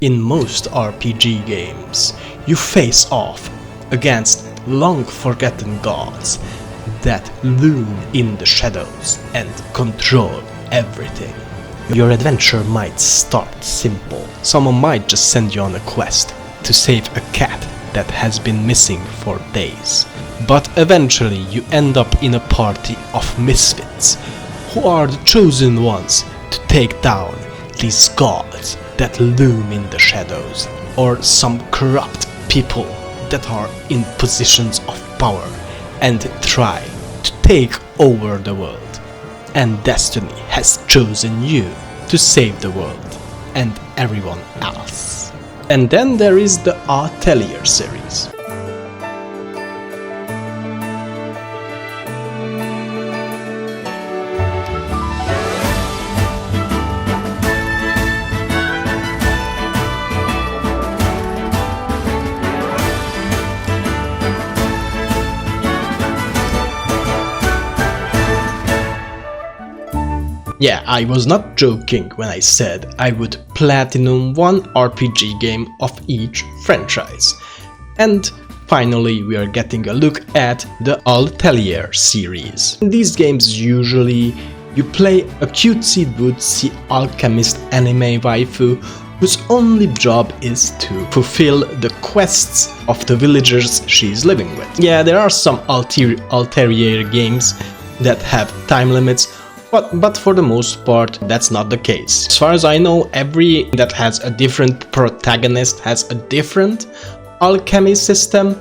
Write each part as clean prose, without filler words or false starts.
In most RPG games, you face off against long-forgotten gods that loom in the shadows and control everything. Your adventure might start simple. Someone might just send you on a quest to save a cat that has been missing for days. But eventually you end up in a party of misfits who are the chosen ones to take down these gods that loom in the shadows, or some corrupt people that are in positions of power and try to take over the world. And destiny has chosen you to save the world and everyone else. And then there is the Atelier series. Yeah, I was not joking when I said I would platinum one RPG game of each franchise. And finally we are getting a look at the Atelier series. In these games usually you play a cutesy woodsy alchemist anime waifu whose only job is to fulfill the quests of the villagers she is living with. Yeah, there are some Atelier games that have time limits, but for the most part that's not the case. As far as I know, every that has a different protagonist has a different alchemy system,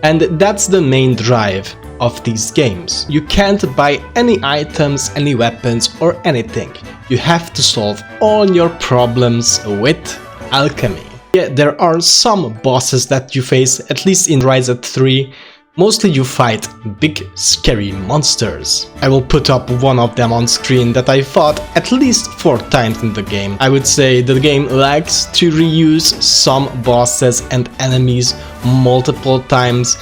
and that's the main drive of these games. You can't buy any items, any weapons or anything. You have to solve all your problems with alchemy. Yeah, there are some bosses that you face, at least in Ryza 3. Mostly you fight big scary monsters. I will put up one of them on screen that I fought at least 4 times in the game. I would say the game likes to reuse some bosses and enemies multiple times,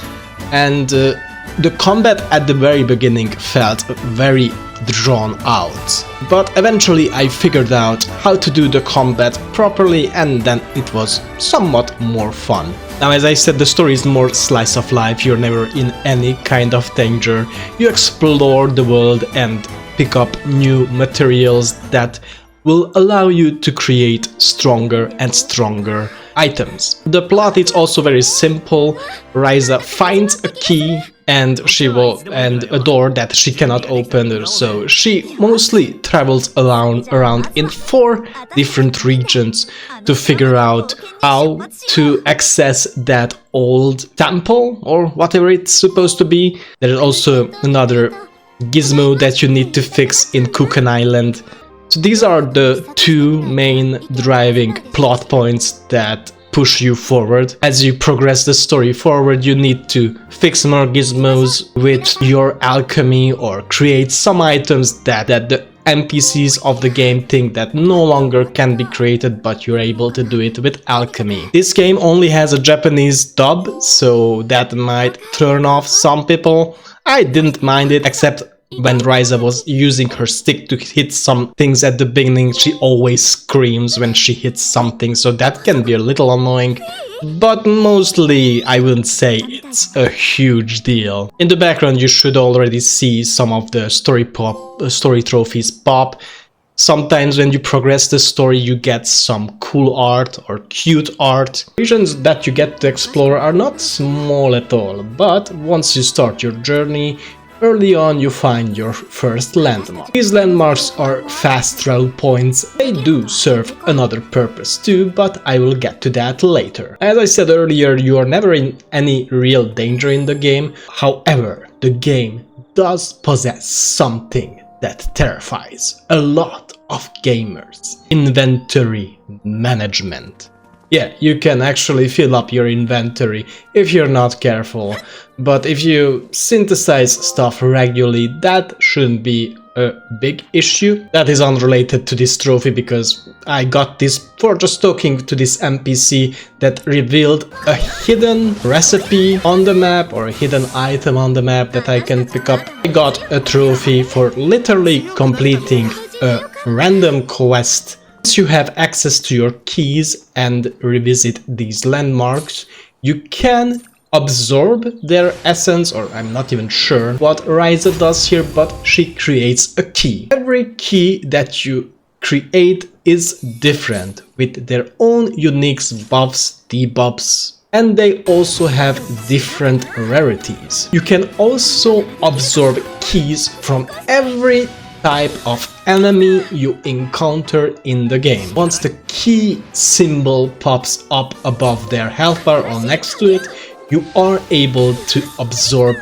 and the combat at the very beginning felt very drawn out. But eventually I figured out how to do the combat properly, and then it was somewhat more fun. Now, as I said, the story is more slice of life. You're never in any kind of danger. You explore the world and pick up new materials that will allow you to create stronger and stronger items. The plot is also very simple. Ryza finds a key and a door that she cannot open, so she mostly travels around in 4 different regions to figure out how to access that old temple or whatever it's supposed to be. There is also another gizmo that you need to fix in Kuken Island. So these are the 2 main driving plot points that push you forward. As you progress the story forward, you need to fix more gizmos with your alchemy or create some items that the NPCs of the game think that no longer can be created, but you're able to do it with alchemy. This game only has a Japanese dub, so that might turn off some people. I didn't mind it, except when Ryza was using her stick to hit some things at the beginning. She always screams when she hits something, so that can be a little annoying. But mostly I wouldn't say it's a huge deal. In the background you should already see some of the story trophies pop. Sometimes when you progress the story you get some cool art or cute art. Regions that you get to explore are not small at all, but once you start your journey, early on you find your first landmark. These landmarks are fast travel points. They do serve another purpose too, but I will get to that later. As I said earlier, you are never in any real danger in the game. However, the game does possess something that terrifies a lot of gamers: inventory management. Yeah, you can actually fill up your inventory if you're not careful, but if you synthesize stuff regularly, that shouldn't be a big issue. That is unrelated to this trophy, because I got this for just talking to this NPC that revealed a hidden recipe on the map or a hidden item on the map that I can pick up. I got a trophy for literally completing a random quest Once you have access to your keys and revisit these landmarks, you can absorb their essence, or I'm not even sure what Ryza does here, but she creates a key. Every key that you create is different with their own unique buffs, debuffs, and they also have different rarities. You can also absorb keys from every type of enemy you encounter in the game. Once the key symbol pops up above their health bar or next to it, you are able to absorb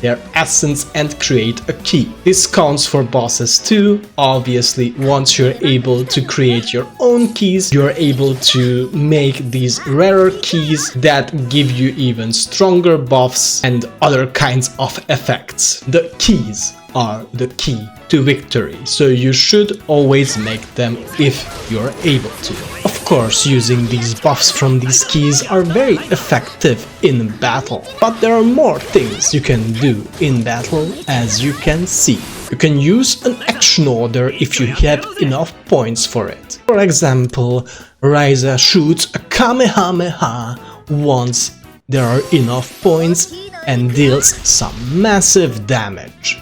their essence and create a key. This counts for bosses too. Obviously, once you're able to create your own keys, you're able to make these rarer keys that give you even stronger buffs and other kinds of effects. The keys are the key to victory, so you should always make them if you're able to. Of course, using these buffs from these keys are very effective in battle, but there are more things you can do in battle, as you can see. You can use an action order if you have enough points for it. For example, Ryza shoots a Kamehameha once there are enough points and deals some massive damage.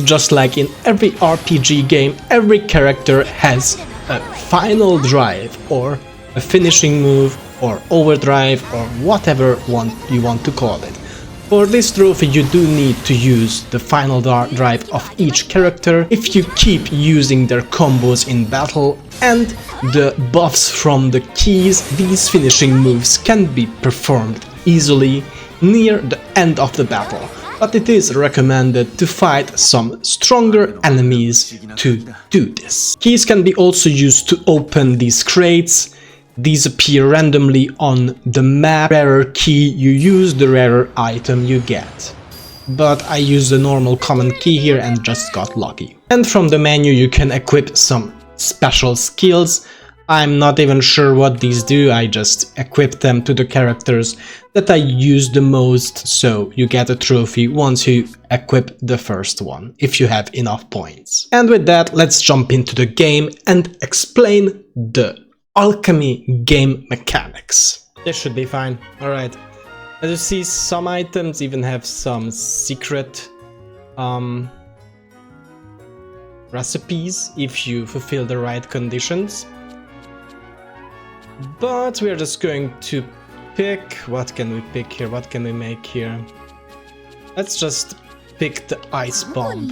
Just like in every RPG game, every character has a final drive or a finishing move or overdrive or whatever you want to call it. For this trophy you do need to use the final drive of each character. If you keep using their combos in battle and the buffs from the keys, these finishing moves can be performed easily near the end of the battle. But it is recommended to fight some stronger enemies to do this. Keys can be also used to open these crates. These appear randomly on the map. Rarer key you use, the rarer item you get. But I used the normal common key here and just got lucky. And from the menu you can equip some special skills. I'm not even sure what these do, I just equip them to the characters that I use the most, so you get a trophy once you equip the first one, if you have enough points. And with that, let's jump into the game and explain the alchemy game mechanics. This should be fine, alright. As you see, some items even have some secret recipes if you fulfill the right conditions. But we are just going to pick, what can we pick here, what can we make here? Let's just pick the ice bomb.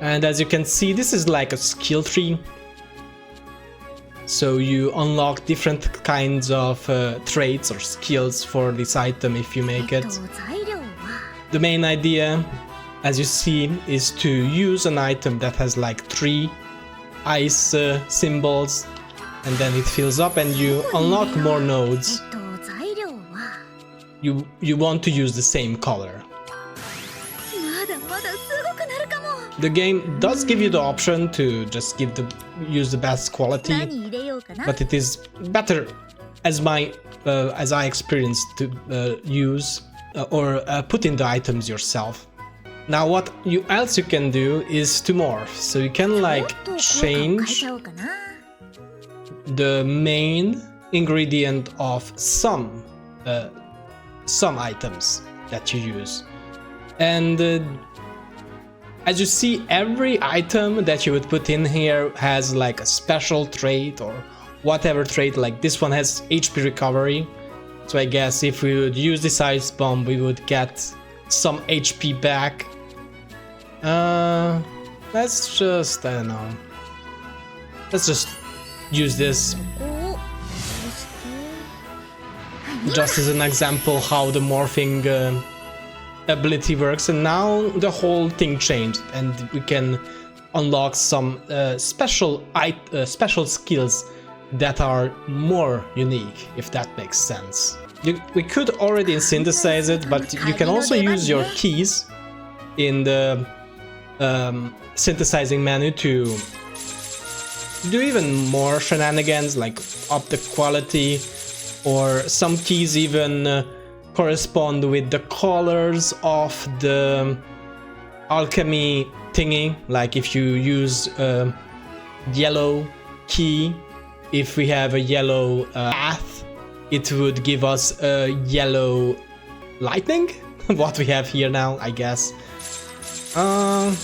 And as you can see, this is like a skill tree. So you unlock different kinds of traits or skills for this item if you make it. The main idea, as you see, is to use an item that has like 3 ice symbols, and then it fills up and you unlock more nodes. You want to use the same color. The game does give you the option to just use the best quality, but it is better, as I experienced, to use or put in the items yourself. Now what else you can do is to morph, so you can like change the main ingredient of some items that you use. And as you see, every item that you would put in here has like a special trait or whatever trait. Like this one has HP recovery, so I guess if we would use this ice bomb we would get some HP back. Let's just, I don't know, let's just use this just as an example how the morphing ability works. And now the whole thing changed and we can unlock some special skills that are more unique, if that makes sense. We could already synthesize it, but you can also use your keys in the synthesizing menu to do even more shenanigans, like up the quality, or some keys even correspond with the colors of the alchemy thingy. Like if you use yellow key, if we have a yellow path, it would give us a yellow lightning. What we have here now, I guess. I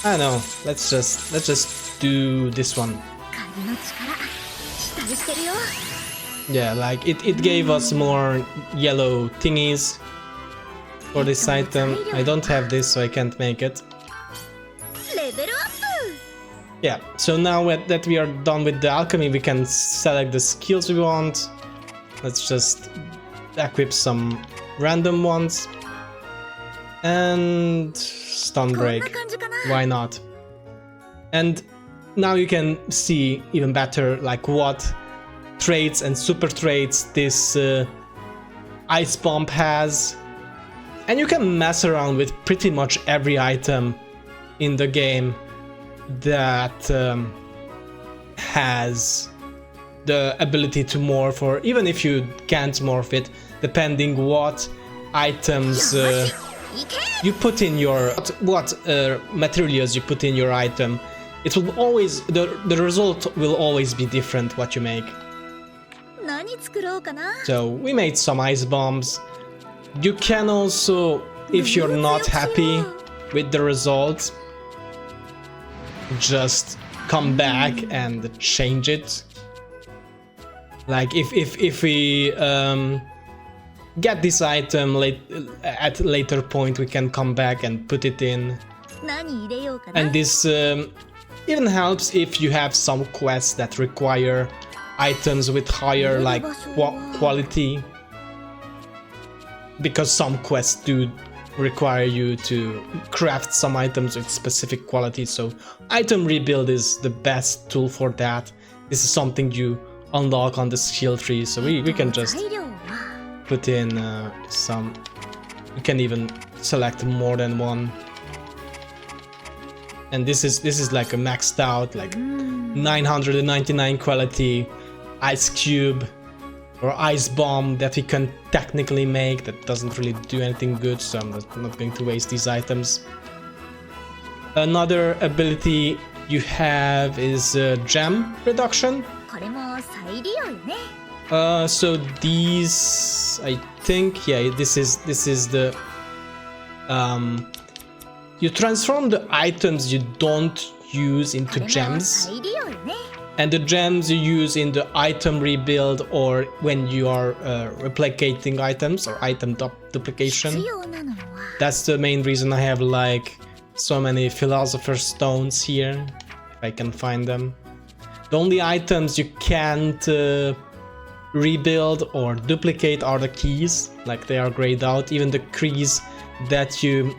don't know. Let's just do this one. Yeah, like it gave us more yellow thingies for this item. I don't have this, so I can't make it. Yeah, so now that we are done with the alchemy, we can select the skills we want. Let's just equip some random ones. And stun break. Why not? And now you can see even better like what traits and super traits this ice bomb has. And you can mess around with pretty much every item in the game that has the ability to morph, or even if you can't morph it, depending what items you put in your what materials you put in your item, it will always the result will always be different what you make. So we made some ice bombs. You can also, if you're not happy with the results, just come back and change it. Like if we get this item at a later point, we can come back and put it in. And this even helps if you have some quests that require items with higher like quality, because some quests do require you to craft some items with specific quality. So item rebuild is the best tool for that. This is something you unlock on the skill tree, so we can just put in some. You can even select more than one. And this is like a maxed out like 999 quality ice cube or ice bomb that we can technically make that doesn't really do anything good, so I'm not going to waste these items. Another ability you have is gem reduction. So these, I think, yeah, this is the you transform the items you don't use into gems, and the gems you use in the item rebuild or when you are replicating items or item duplication. That's the main reason I have like so many philosopher's stones here, if I can find them. The only items you can't rebuild or duplicate are the keys, like they are grayed out. Even the keys that you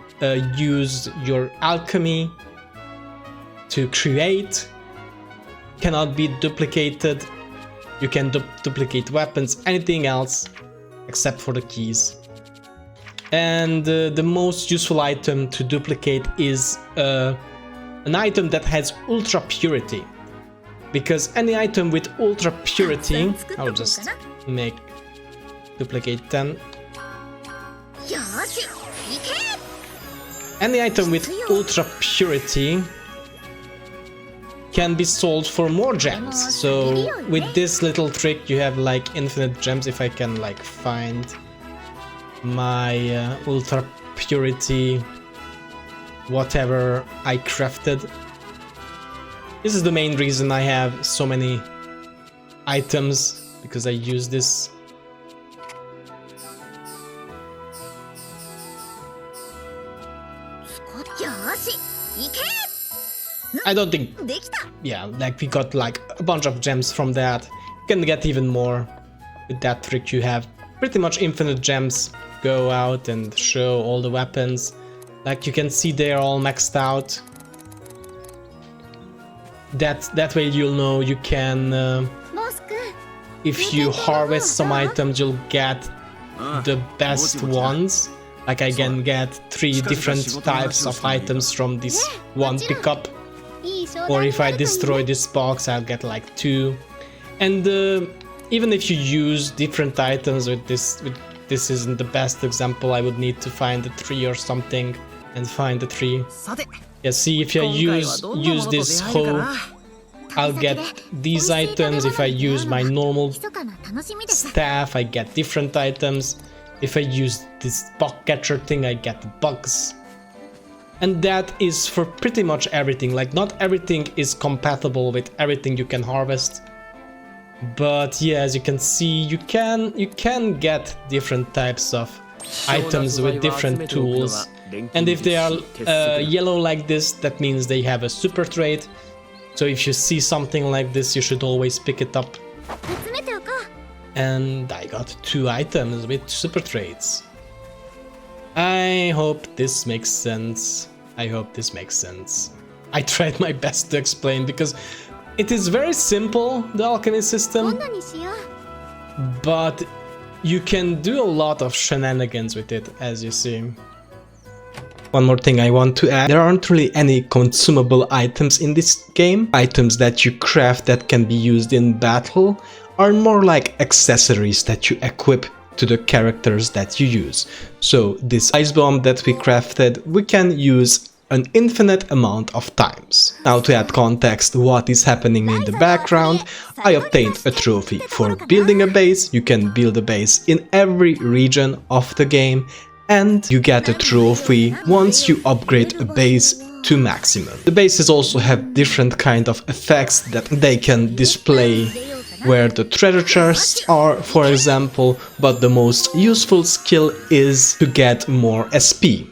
use your alchemy to create cannot be duplicated. You can duplicate weapons, anything else except for the keys. And the most useful item to duplicate is an item that has ultra purity, because any item with ultra purity, I'll just make duplicate 10. Any item with ultra purity can be sold for more gems. So with this little trick you have like infinite gems. If I can like find my ultra purity whatever I crafted. This is the main reason I have so many items, because I use this. I don't think, yeah, like we got like a bunch of gems from that. You can get even more with that trick. You have pretty much infinite gems. Go out and show all the weapons. Like you can see they're all maxed out. That way you'll know you can, if you harvest some items, you'll get the best ones. Like I can get 3 different types of items from this one pickup. Or if I destroy this box, I'll get like 2. And even if you use different items with this isn't the best example. I would need to find a tree or something and find the tree. Yeah, see, if I use this hoe I'll get these items. If I use my normal staff, I get different items. If I use this bug catcher thing, I get the bugs. And that is for pretty much everything. Like, not everything is compatible with everything you can harvest. But yeah, as you can see, you can get different types of items with different tools. And if they are yellow like this, that means they have a super trait. So if you see something like this, you should always pick it up. And I got 2 items with super traits. I hope this makes sense. I hope this makes sense. I tried my best to explain because it is very simple, the Alchemist system. But you can do a lot of shenanigans with it, as you see. One more thing I want to add, there aren't really any consumable items in this game. Items that you craft that can be used in battle are more like accessories that you equip to the characters that you use. So this ice bomb that we crafted, we can use an infinite amount of times. Now, to add context what is happening in the background, I obtained a trophy for building a base. You can build a base in every region of the game, and you get a trophy once you upgrade a base to maximum. The bases also have different kind of effects that they can display, where the treasure chests are, for example, but the most useful skill is to get more SP,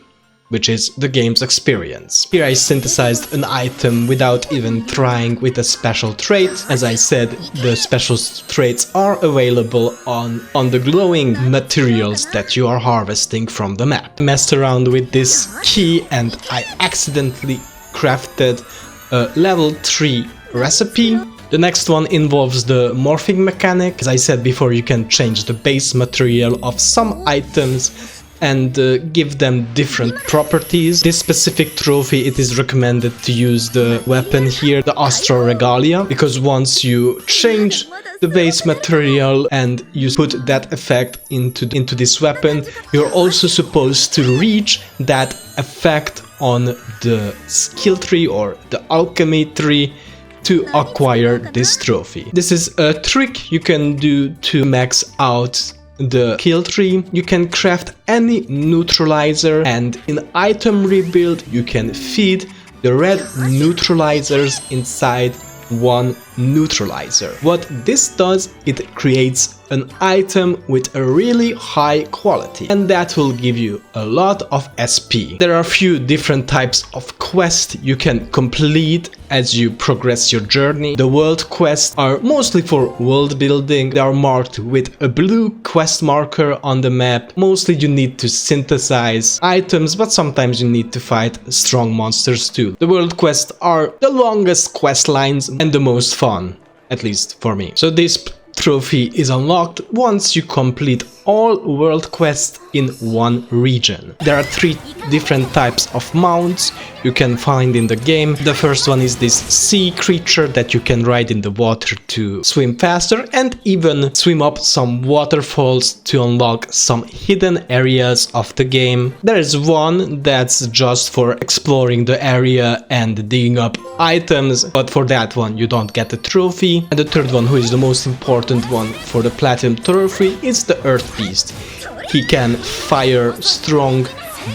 which is the game's experience. Here I synthesized an item without even trying with a special trait. As I said, the special traits are available on the glowing materials that you are harvesting from the map. I messed around with this key and I accidentally crafted a level 3 recipe. The next one involves the morphing mechanic. As I said before, you can change the base material of some items and give them different properties. This specific trophy, it is recommended to use the weapon here, the Astral Regalia, because once you change the base material and you put that effect into this weapon, you're also supposed to reach that effect on the skill tree or the alchemy tree to acquire this trophy. This is a trick you can do to max out the kill tree. You can craft any neutralizer, and in item rebuild you can feed the red neutralizers inside one neutralizer. What this does, it creates an item with a really high quality, and that will give you a lot of SP. There are a few different types of quests you can complete as you progress your journey. The world quests are mostly for world building. They are marked with a blue quest marker on the map. Mostly you need to synthesize items, but sometimes you need to fight strong monsters too. The world quests are the longest quest lines and the most fun, at least for me. So this trophy is unlocked once you complete all world quests in one region. There are 3 different types of mounts you can find in the game. The first one is this sea creature that you can ride in the water to swim faster and even swim up some waterfalls to unlock some hidden areas of the game. There is one that's just for exploring the area and digging up items, but for that one you don't get a trophy. And the third one, who is the most important one for the platinum trophy, is the Earth Beast. He can fire strong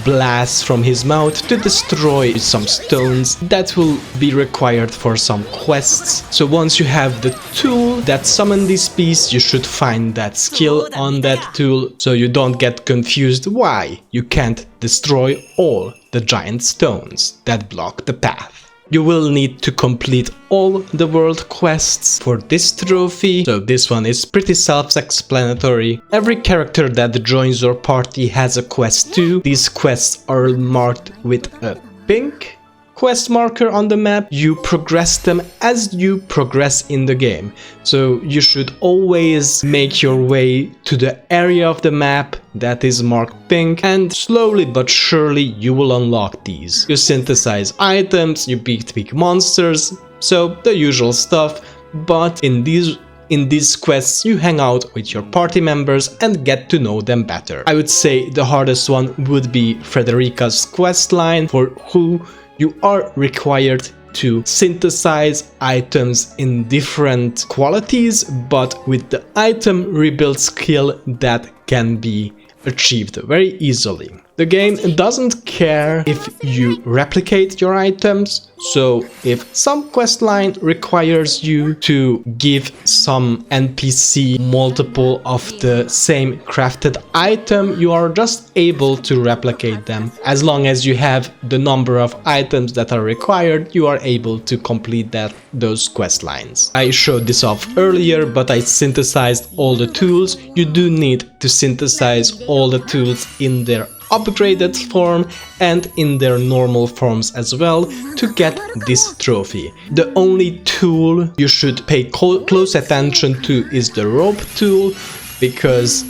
blasts from his mouth to destroy some stones that will be required for some quests. So once you have the tool that summons this beast, you should find that skill on that tool so you don't get confused why you can't destroy all the giant stones that block the path. You will need to complete all the world quests for this trophy, so this one is pretty self-explanatory. Every character that joins your party has a quest too. These quests are marked with a pink quest marker on the map. You progress them as you progress in the game. So you should always make your way to the area of the map that is marked pink, and slowly but surely you will unlock these. You synthesize items, you beat monsters, so the usual stuff, but in these quests you hang out with your party members and get to know them better. I would say the hardest one would be Frederica's quest line, for who you are required to synthesize items in different qualities, but with the item rebuild skill that can be achieved very easily. The game doesn't care if you replicate your items, so if some questline requires you to give some NPC multiple of the same crafted item, you are just able to replicate them. As long as you have the number of items that are required, you are able to complete those questlines. I showed this off earlier, but I synthesized all the tools. You do need to synthesize all the tools in their upgraded form and in their normal forms as well to get this trophy. The only tool you should pay close attention to is the rope tool, because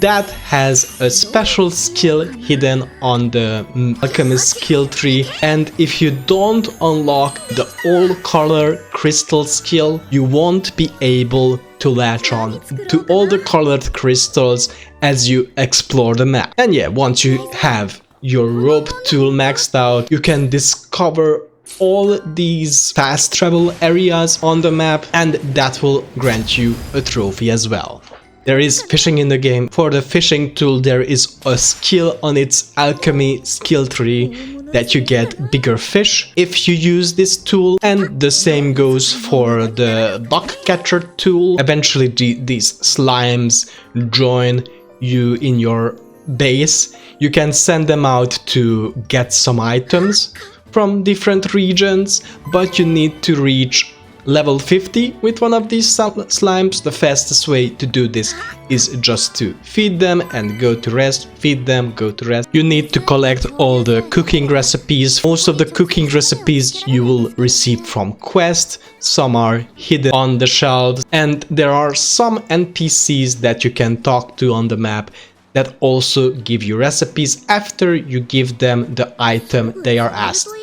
that has a special skill hidden on the Alchemist skill tree, and if you don't unlock the all color crystal skill, you won't be able to latch on to all the colored crystals as you explore the map. And yeah, once you have your rope tool maxed out, you can discover all these fast travel areas on the map, and that will grant you a trophy as well. There is fishing in the game. For the fishing tool, there is a skill on its alchemy skill tree that you get bigger fish if you use this tool, and the same goes for the bug catcher tool. Eventually these slimes join you in your base. You can send them out to get some items from different regions, but you need to reach level 50 with one of these slimes. The fastest way to do this is just to feed them and go to rest, feed them, go to rest. You need to collect all the cooking recipes. Most of the cooking recipes you will receive from quests, some are hidden on the shelves, and there are some NPCs that you can talk to on the map that also give you recipes after you give them the item they are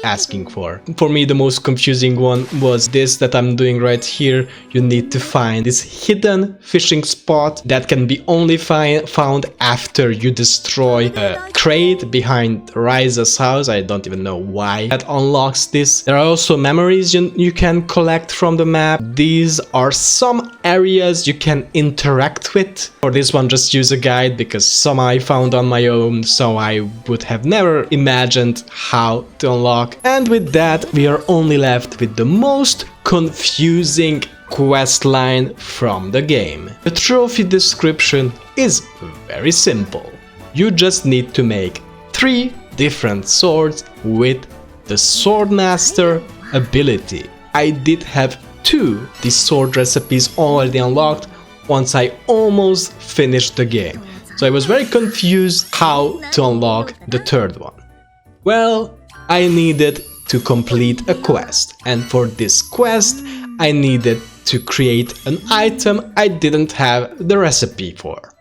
asking for. For me, the most confusing one was this that I'm doing right here. You need to find this hidden fishing spot that can be only found after you destroy a crate behind Ryza's house. I don't even know why that unlocks this. There are also memories you can collect from the map. These are some areas you can interact with. For this one, just use a guide, because some I found on my own, so I would have never imagined how to unlock. And with that, we are only left with the most confusing quest line from the game. The trophy description is very simple. You just need to make 3 different swords with the Swordmaster ability. I did have 2 these sword recipes already unlocked once I almost finished the game. So I was very confused how to unlock the 3rd one. Well, I needed to complete a quest, and for this quest I needed to create an item I didn't have the recipe for.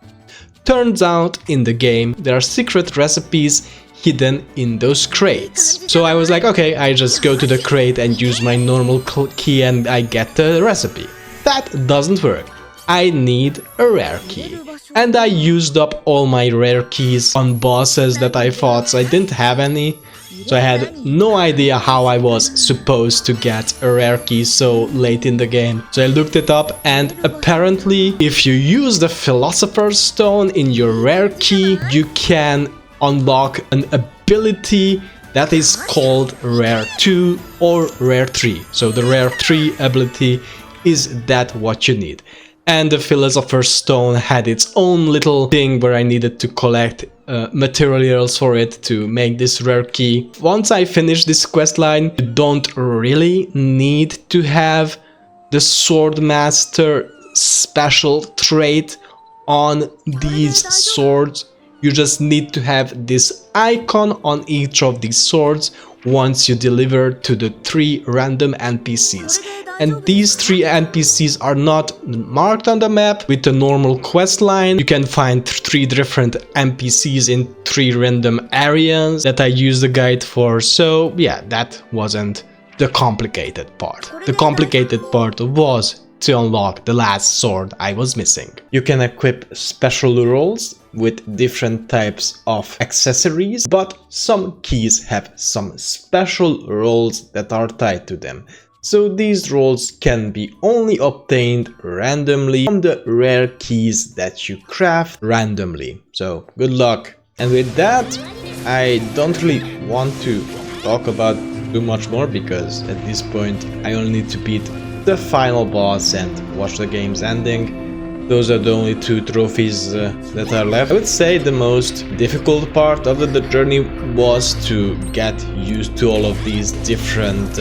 Turns out in the game there are secret recipes hidden in those crates. So I was like, okay, I just go to the crate and use my normal key and I get the recipe. That doesn't work. I need a rare key. And I used up all my rare keys on bosses that I fought, so I didn't have any. So I had no idea how I was supposed to get a rare key so late in the game. So I looked it up, and apparently if you use the Philosopher's Stone in your rare key, you can unlock an ability that is called Rare 2 or Rare 3. So the Rare 3 ability is that what you need. And the Philosopher's Stone had its own little thing where I needed to collect materials for it to make this rare key. Once I finish this questline, you don't really need to have the Swordmaster special trait on these swords. You just need to have this icon on each of these swords once you deliver to the 3 random NPCs. And these 3 NPCs are not marked on the map with the normal quest line. You can find 3 different NPCs in 3 random areas that I used the guide for. So yeah, that wasn't the complicated part. The complicated part was to unlock the last sword I was missing. You can equip special rolls with different types of accessories, but some keys have some special roles that are tied to them. So these roles can be only obtained randomly from the rare keys that you craft randomly. So good luck. And with that, I don't really want to talk about too much more, because at this point I only need to beat the final boss and watch the game's ending. Those are the only 2 trophies that are left. I would say the most difficult part of the journey was to get used to all of these different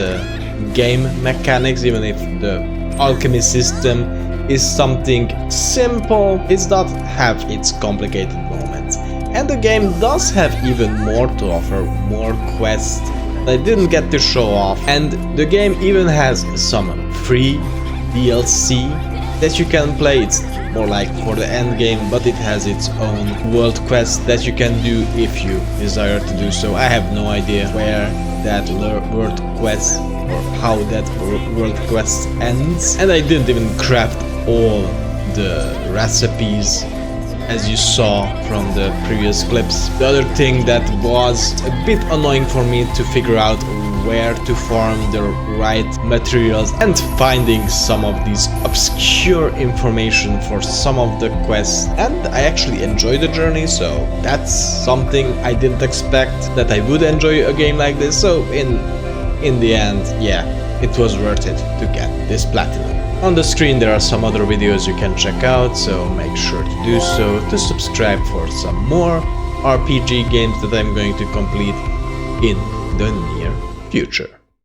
game mechanics. Even if the Alchemist system is something simple, it does not have its complicated moments. And the game does have even more to offer, more quests that I didn't get to show off. And the game even has some free DLC that you can play. It's more like for the end game, but it has its own world quest that you can do if you desire to do so. I have no idea where that world quest or how that world quest ends, and I didn't even craft all the recipes as you saw from the previous clips. The other thing that was a bit annoying for me to figure out where to farm the right materials, and finding some of these obscure information for some of the quests. And I actually enjoy the journey, so that's something I didn't expect, that I would enjoy a game like this. So in the end, yeah, it was worth it to get this platinum. On the screen there are some other videos you can check out, so make sure to do so, to subscribe for some more RPG games that I'm going to complete in the near future.